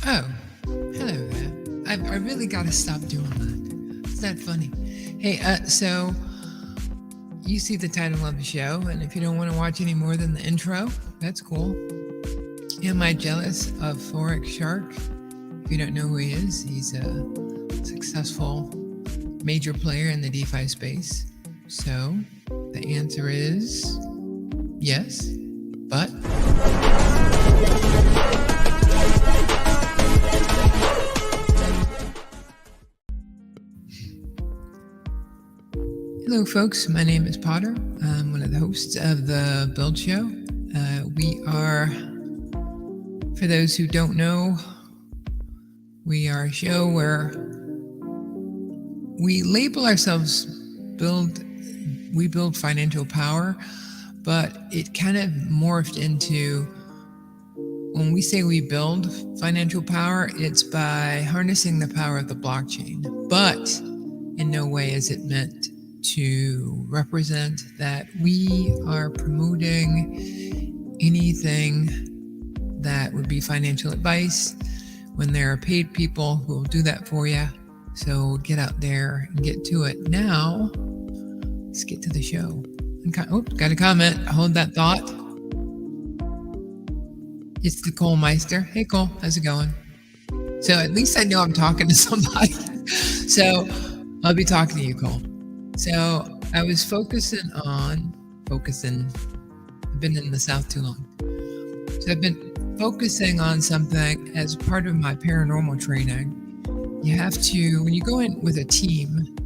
Oh, hello there. I really got to stop doing that. It's not funny. Hey, so you see the title of the show, and if you don't want to watch any more than the intro, that's cool. Am I jealous of Forex Shark? If you don't know who he is, he's a successful major player in the DeFi space. So the answer is yes, but hello, folks. My name is Potter. I'm one of the hosts of the Build Show. We are, for those who don't know, we are a show where we label ourselves we build financial power, but it kind of morphed into, when we say we build financial power, it's by harnessing the power of the blockchain. But in no way is it meant to represent that we are promoting anything that would be financial advice, when there are paid people who will do that for you. So get out there and get to it. Now, let's get to the show. Oh, got a comment. Hold that thought. It's the Cole Meister. Hey, Cole, how's it going? So at least I know I'm talking to somebody. So I'll be talking to you, Cole. So I was focusing. I've been in the South too long. So I've been focusing on something as part of my paranormal training. You have to, when you go in with a team,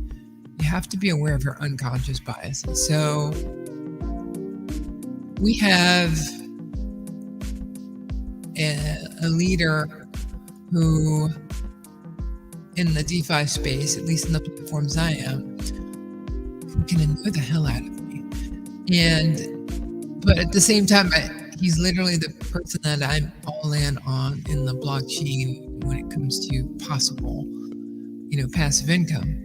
you have to be aware of your unconscious biases. So we have a leader who, in the DeFi space, at least in the platforms I am, who can annoy the hell out of me. But at the same time, he's literally the person that I'm all in on in the blockchain when it comes to possible, passive income.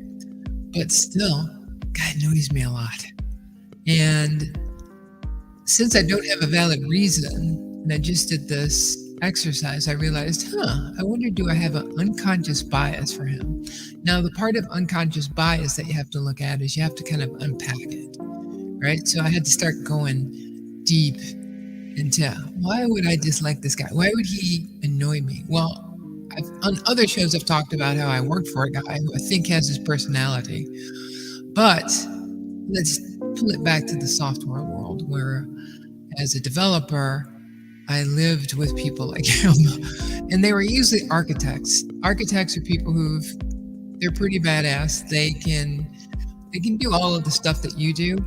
But still, God annoys me a lot. And since I don't have a valid reason, and I just did this exercise, I realized, I wonder, do I have an unconscious bias for him? Now, the part of unconscious bias that you have to look at is you have to kind of unpack it, right? So I had to start going deep into, why would I dislike this guy? Why would he annoy me? Well, on other shows, I've talked about how I worked for a guy who I think has his personality. But let's pull it back to the software world, where as a developer, I lived with people like him, and they were usually architects. Architects are people they're pretty badass. They can do all of the stuff that you do,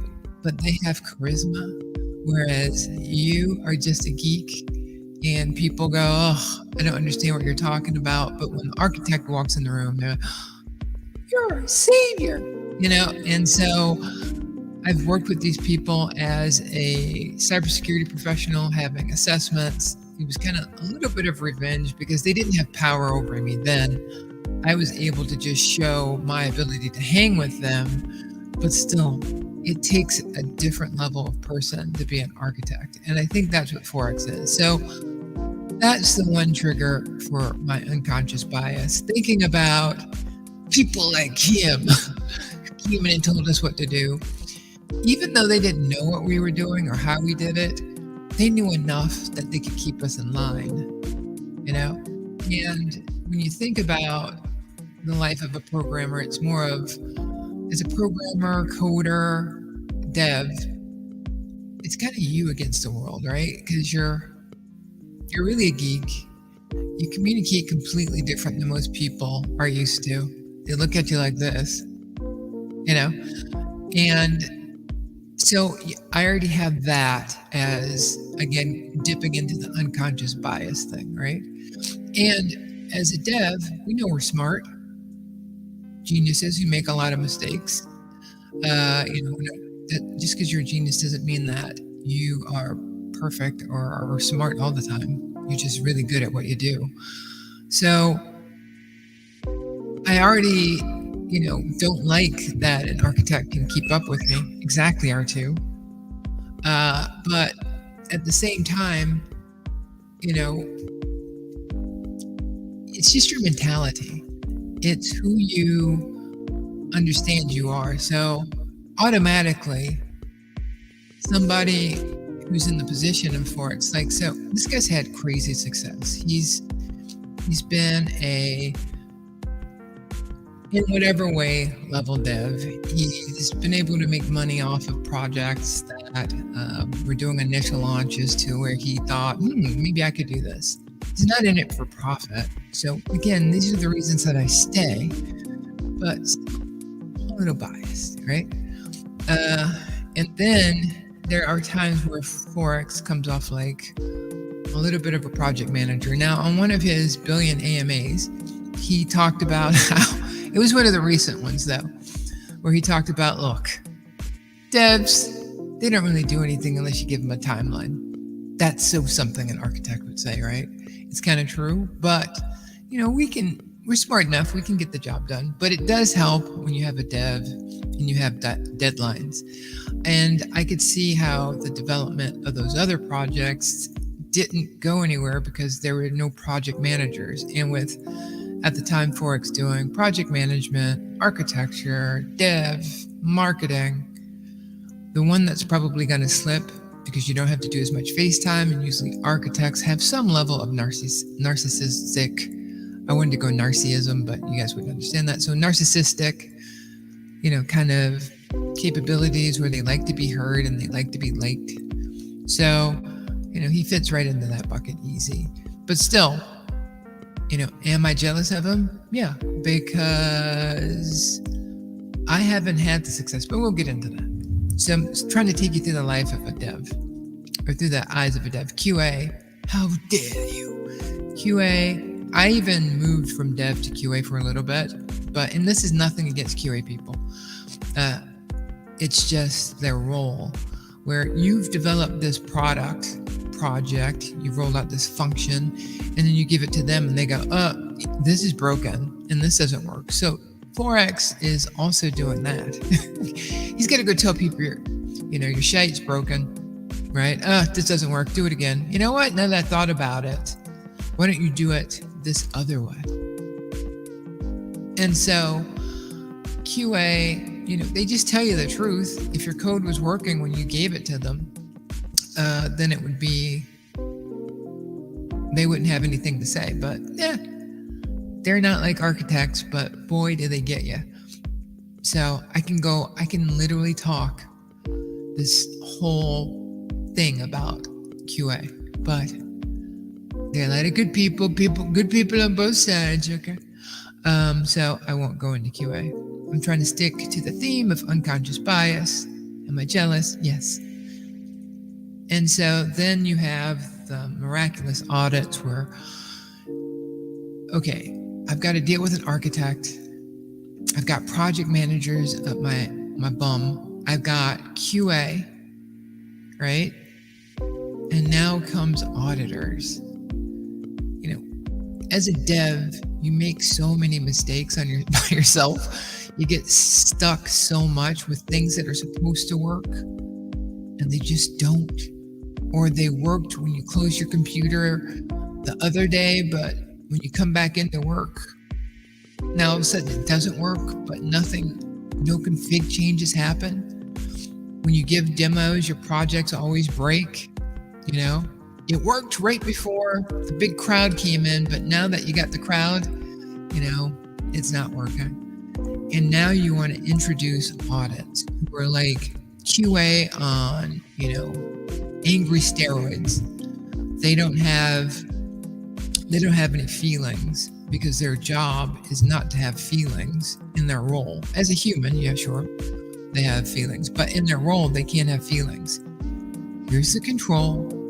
but they have charisma, whereas you are just a geek, and people go, "Oh, I don't understand what you're talking about." But when the architect walks in the room, they're, "You're a savior," And so I've worked with these people as a cybersecurity professional, having assessments. It was kind of a little bit of revenge because they didn't have power over me then. I was able to just show my ability to hang with them, but still, it takes a different level of person to be an architect. And I think that's what Forex is. So that's the one trigger for my unconscious bias, thinking about people like him who came in and told us what to do. Even though they didn't know what we were doing or how we did it, they knew enough that they could keep us in line, And when you think about the life of a programmer, it's more of, as a programmer, coder, dev, it's kind of you against the world, right? Because you're really a geek. You communicate completely different than most people are used to. They look at you like this, And so I already have that as, again, dipping into the unconscious bias thing, right? And as a dev, we know we're smart geniuses who make a lot of mistakes. Just because you're a genius doesn't mean that you are perfect or smart all the time. You're just really good at what you do. So I already don't like that an architect can keep up with me. Exactly, R2. But at the same time, it's just your mentality. It's who you understand you are. So automatically, somebody who's in the position of Forex, like, so this guy's had crazy success. He's been a, in whatever way, level dev. He's been able to make money off of projects that were doing initial launches to where he thought, maybe I could do this. He's not in it for profit. So again, these are the reasons that I stay, but a little biased, right? And then there are times where Forex comes off like a little bit of a project manager. Now, on one of his billion AMAs, he talked about how, it was one of the recent ones though, where he talked about, look, devs, they don't really do anything unless you give them a timeline. That's so something an architect would say, right? It's kind of true, but we're smart enough, we can get the job done. But it does help when you have a dev and you have deadlines. And I could see how the development of those other projects didn't go anywhere because there were no project managers. And with, at the time, Forex doing project management, architecture, dev, marketing, the one that's probably going to slip, because you don't have to do as much FaceTime, and usually architects have some level of narcissistic, I wanted to go narcissism, but you guys wouldn't understand that. So narcissistic, kind of capabilities where they like to be heard and they like to be liked. So, he fits right into that bucket easy. But still, am I jealous of him? Yeah, because I haven't had the success, but we'll get into that. So I'm trying to take you through the life of a dev, or through the eyes of a dev. QA, how dare you? QA, I even moved from dev to QA for a little bit, and this is nothing against QA people. It's just their role, where you've developed this project, you've rolled out this function, and then you give it to them and they go, this is broken and this doesn't work. So Forex is also doing that. He's got to go tell people your shite's broken, right? This doesn't work. Do it again. You know what? Now that I thought about it, why don't you do it this other way? And so QA, they just tell you the truth. If your code was working when you gave it to them, then it would be, they wouldn't have anything to say. But yeah, they're not like architects, but boy, do they get you. So I can literally talk this whole thing about QA, but there are a lot of good people on both sides, okay? So I won't go into QA. I'm trying to stick to the theme of unconscious bias. Am I jealous? Yes. And so then you have the miraculous audits where, okay, I've got to deal with an architect. I've got project managers up my bum. I've got QA, right? And now comes auditors. As a dev, you make so many mistakes by yourself. You get stuck so much with things that are supposed to work and they just don't. Or they worked when you close your computer the other day, but when you come back into work, now all of a sudden it doesn't work, but no config changes happen. When you give demos, your projects always break. It worked right before the big crowd came in, but now that you got the crowd, it's not working. And now you want to introduce audits who are like QA on, angry steroids. They don't have any feelings because their job is not to have feelings in their role. As a human, yeah, sure, they have feelings, but in their role, they can't have feelings. Here's the control.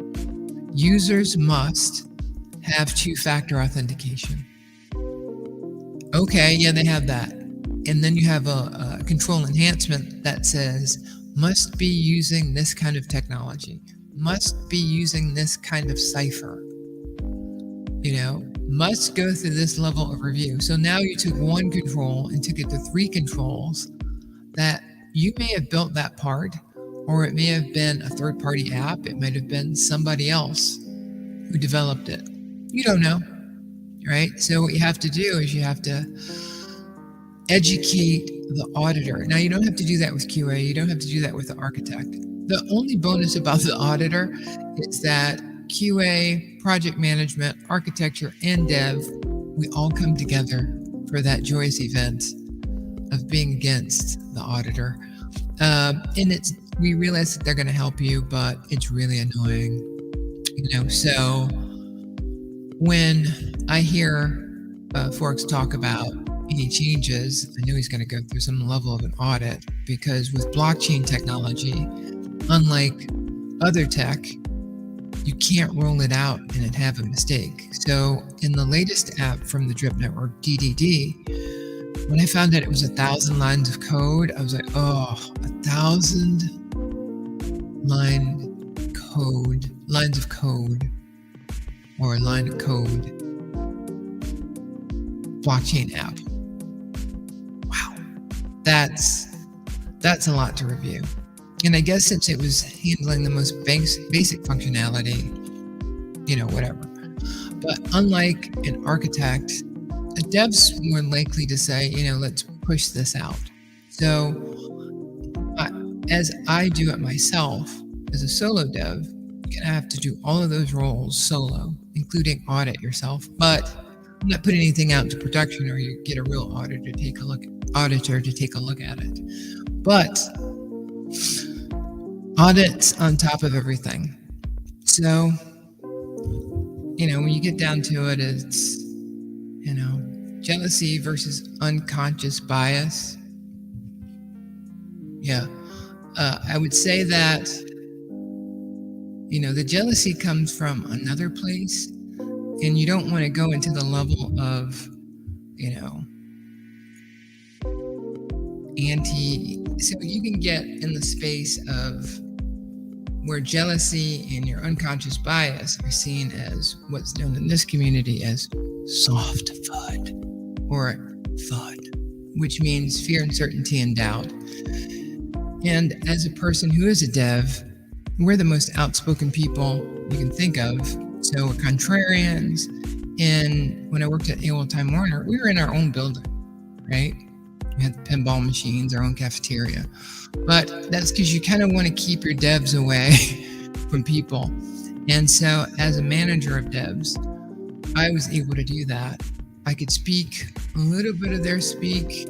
Users must have two-factor authentication. Okay, yeah, they have that. And then you have a control enhancement that says, must be using this kind of technology, must be using this kind of cipher, must go through this level of review. So now you took one control and took it to three controls that you may have built that part, or it may have been a third-party app. It might have been somebody else who developed it. You don't know. right? So what you have to do is you have to educate the auditor. Now, you don't have to do that with QA. You don't have to do that with the architect. The only bonus about the auditor is that QA, project management, architecture, and dev, we all come together for that joyous event of being against the auditor. And we realize that they're going to help you, but it's really annoying, So when I hear Forex talk about any changes, I know he's going to go through some level of an audit, because with blockchain technology, unlike other tech, you can't roll it out and it have a mistake. So in the latest app from the Drip Network, DDD, when I found out it was 1,000 lines of code, I was like, oh, 1,000 lines of code, or a line of code blockchain app. Wow, that's a lot to review. And I guess since it was handling the most basic functionality, whatever. But unlike an architect, a dev's more likely to say, let's push this out. So as I do it myself, as a solo dev, you're going to have to do all of those roles solo, including audit yourself. But I'm not putting anything out into production, or you get a real auditor to take a look at it. But audits on top of everything. So, when you get down to it, it's, jealousy versus unconscious bias. Yeah. I would say that, the jealousy comes from another place, and you don't want to go into the level of, so you can get in the space of where jealousy and your unconscious bias are seen as what's known in this community as soft FUD, or FUD, which means fear, uncertainty, and doubt. And as a person who is a dev, we're the most outspoken people you can think of. So we're contrarians. And when I worked at AOL Time Warner, we were in our own building, right? We had the pinball machines, our own cafeteria. But that's because you kind of want to keep your devs away from people. And so as a manager of devs, I was able to do that. I could speak a little bit of their speak,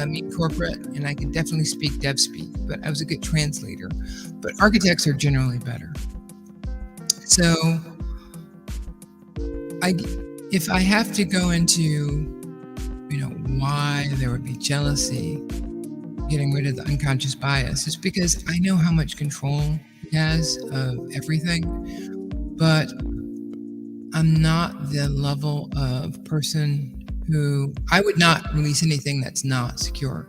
meet corporate, and I could definitely speak dev speak, but I was a good translator. But architects are generally better. So if I have to go into, why there would be jealousy, getting rid of the unconscious bias, it's because I know how much control he has of everything, but I'm not the level of person who, I would not release anything that's not secure.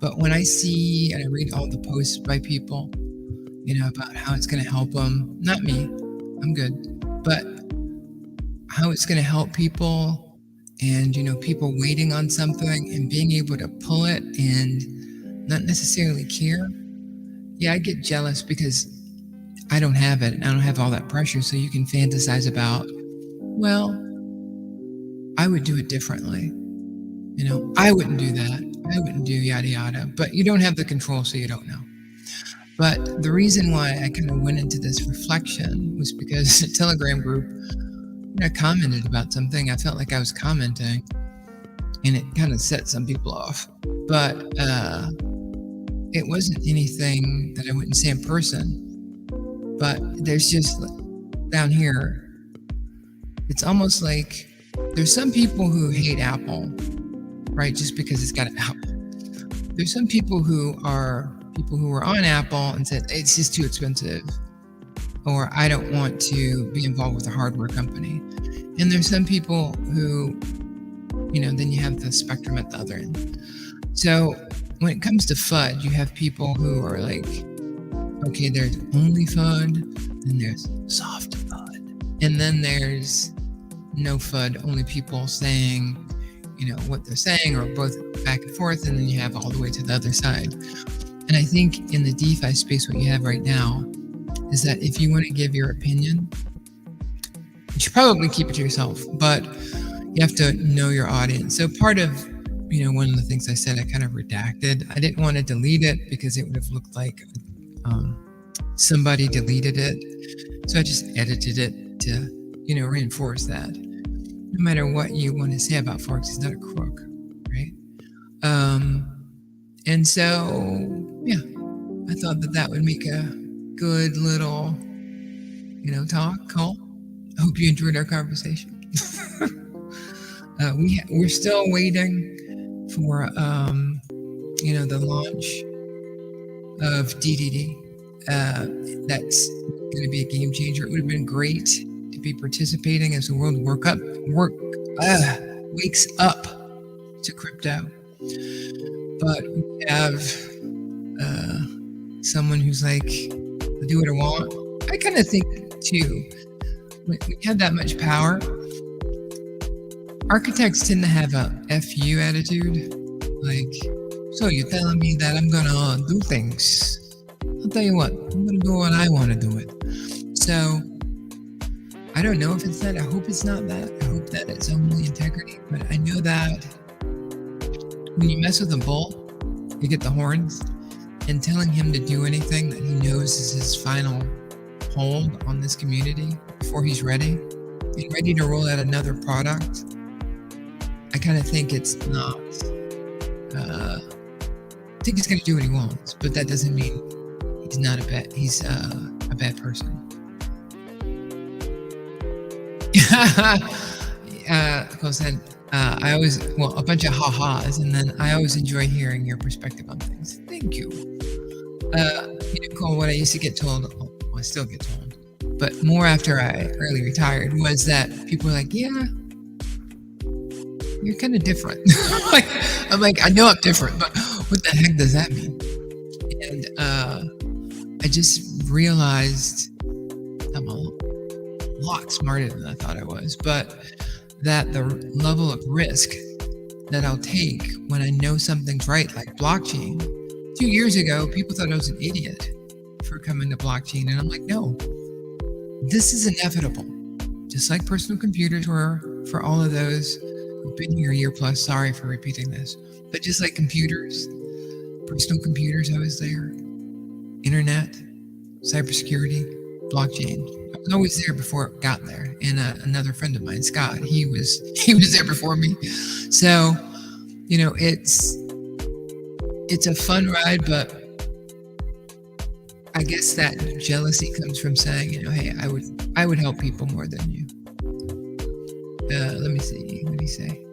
But when I see and I read all the posts by people, about how it's going to help them, not me, I'm good, but how it's going to help people, and, people waiting on something and being able to pull it and not necessarily care. Yeah, I get jealous because I don't have it, and I don't have all that pressure. So you can fantasize about, well, I would do it differently. I wouldn't do that. I wouldn't do yada yada. But you don't have the control, so you don't know. But the reason why I kind of went into this reflection was because the Telegram group, I commented about something. I felt like I was commenting, and it kind of set some people off. But it wasn't anything that I wouldn't say in person. But there's just, down here, it's almost like there's some people who hate Apple, right? Just because it's got an Apple. There's some people who were on Apple and said, it's just too expensive, or I don't want to be involved with a hardware company. And there's some people who, then you have the spectrum at the other end. So when it comes to FUD, you have people who are like, okay, there's only FUD, then there's soft FUD, and then there's no FUD, only people saying, what they're saying, or both back and forth, and then you have all the way to the other side. And I think in the DeFi space, what you have right now is that if you want to give your opinion, you should probably keep it to yourself. But you have to know your audience. So part of, one of the things I said, I kind of redacted. I didn't want to delete it because it would have looked like um, somebody deleted it. So I just edited it to, reinforce that. No matter what you want to say about Forex, he's not a crook, right? And so, yeah, I thought that would make a good little, call. I hope you enjoyed our conversation. We're still waiting for, the launch of DDD. That's going to be a game changer. It would have been great to be participating as the world wakes up to crypto. But we have someone who's like, I'll do what I want. I kind of think too, when we have that much power, architects tend to have a FU attitude. Like, so you're telling me that I'm gonna do things. I'll tell you what, I'm gonna do what I want to do it. So I don't know if it's that. I hope it's not that. I hope that it's only integrity. But I know that when you mess with a bull, you get the horns. And telling him to do anything that he knows is his final hold on this community before he's ready and ready to roll out another product, I kind of think it's not. I think he's going to do what he wants, but that doesn't mean he's not a bad. He's a bad person. Cole said, I always, a bunch of ha-has, and then I always enjoy hearing your perspective on things. Thank you. Cole, what I used to get told, I still get told, but more after I early retired, was that people were like, yeah, you're kind of different. I'm like, I know I'm different, but what the heck does that mean? And I just realized I'm a lot smarter than I thought I was, but that the level of risk that I'll take when I know something's right, like blockchain. 2 years ago, people thought I was an idiot for coming to blockchain, and I'm like, no, this is inevitable. Just like personal computers were for all of those who've been here a year plus. Sorry for repeating this, but just like computers, personal computers, I was there. Internet, cybersecurity, blockchain. I was always there before it got there. And another friend of mine, Scott, he was there before me. So, it's a fun ride, but I guess that jealousy comes from saying, hey, I would help people more than you. Let me see. What did he say?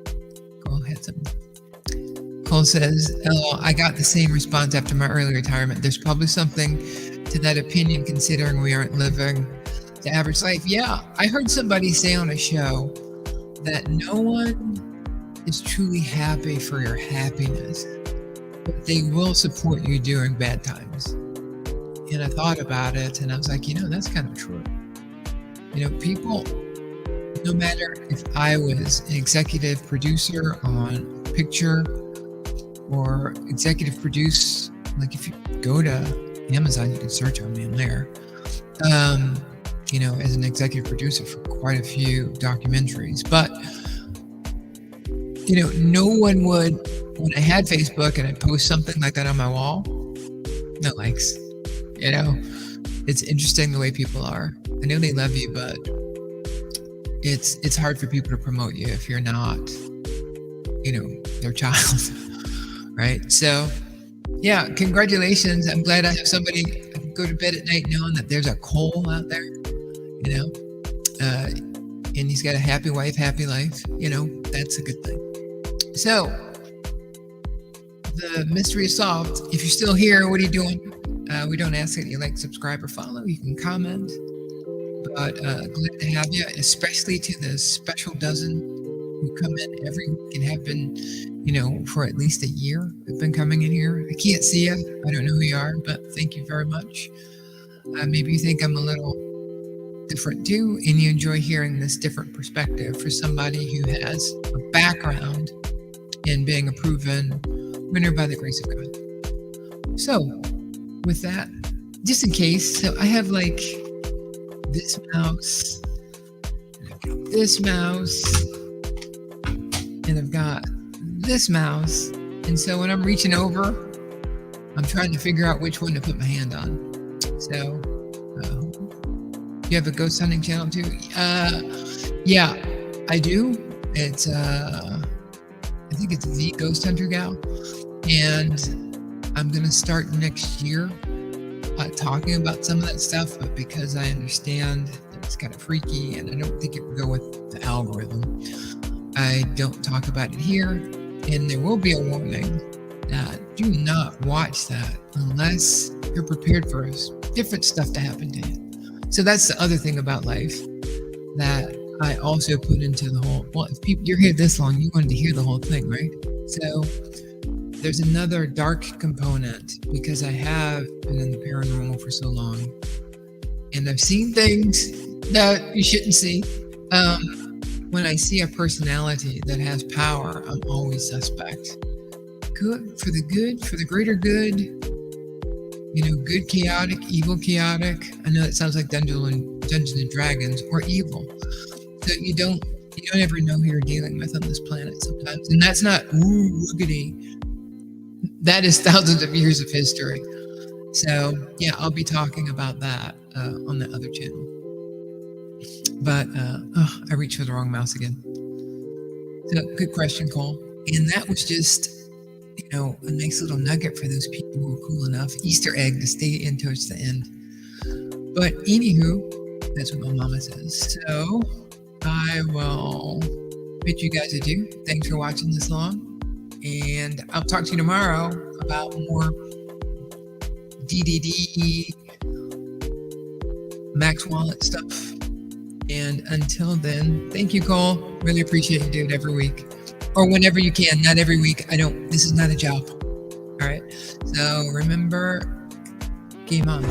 Cole had something. Cole says, "Oh, I got the same response after my early retirement. There's probably something to that opinion, considering we aren't living the average life." Yeah, I heard somebody say on a show that no one is truly happy for your happiness, but they will support you during bad times. And I thought about it, and I was like, that's kind of true. People, no matter if I was an executive producer on a picture or executive produce, like if you go to Amazon, you can search on me there, as an executive producer for quite a few documentaries. But, no one would, when I had Facebook and I'd post something like that on my wall, no likes. It's interesting the way people are. I know they love you, but it's hard for people to promote you if you're not, their child, right? So, yeah, congratulations. I'm glad I have somebody I can go to bed at night knowing that there's a Cole out there, and he's got a happy wife, happy life. That's a good thing. So, the mystery is solved. If you're still here, what are you doing? We don't ask that you like, subscribe, or follow. You can comment. But glad to have you, especially to the special dozen who come in every week and have been, for at least a year. Have been coming in here. I can't see you. I don't know who you are, but thank you very much. Maybe you think I'm a little different too, and you enjoy hearing this different perspective for somebody who has a background in being a proven winner by the grace of God. So, with that, just in case, so I have like this mouse, and I've got this mouse. And so when I'm reaching over, I'm trying to figure out which one to put my hand on. So, you have a ghost hunting channel too? Yeah, I do. It's I think it's the Ghost Hunter Gal, and I'm gonna start next year talking about some of that stuff. But because I understand that it's kind of freaky, and I don't think it would go with the algorithm, I don't talk about it here. And there will be a warning that do not watch that unless you're prepared for different stuff to happen to you. So that's the other thing about life that I also put into the whole. Well, if you're here this long, you wanted to hear the whole thing, right? So there's another dark component because I have been in the paranormal for so long, and I've seen things that you shouldn't see. When I see a personality that has power, I'm always suspect. Good for the greater good. Good chaotic, evil chaotic. I know it sounds like Dungeons and Dragons, or evil. So you don't ever know who you're dealing with on this planet sometimes, and that's not woogity. That is thousands of years of history. So yeah, I'll be talking about that on the other channel. But I reached for the wrong mouse again. So good question, Cole. And that was just a nice little nugget for those people who are cool enough, Easter egg, to stay in towards the end. But anywho, that's what my mama says. So I will bid you guys adieu. Thanks for watching this long. And I'll talk to you tomorrow about more DDD, Max Wallet stuff. And until then, thank you, Cole. Really appreciate you doing it every week. Or whenever you can, not every week. This is not a job. All right. So remember, game on.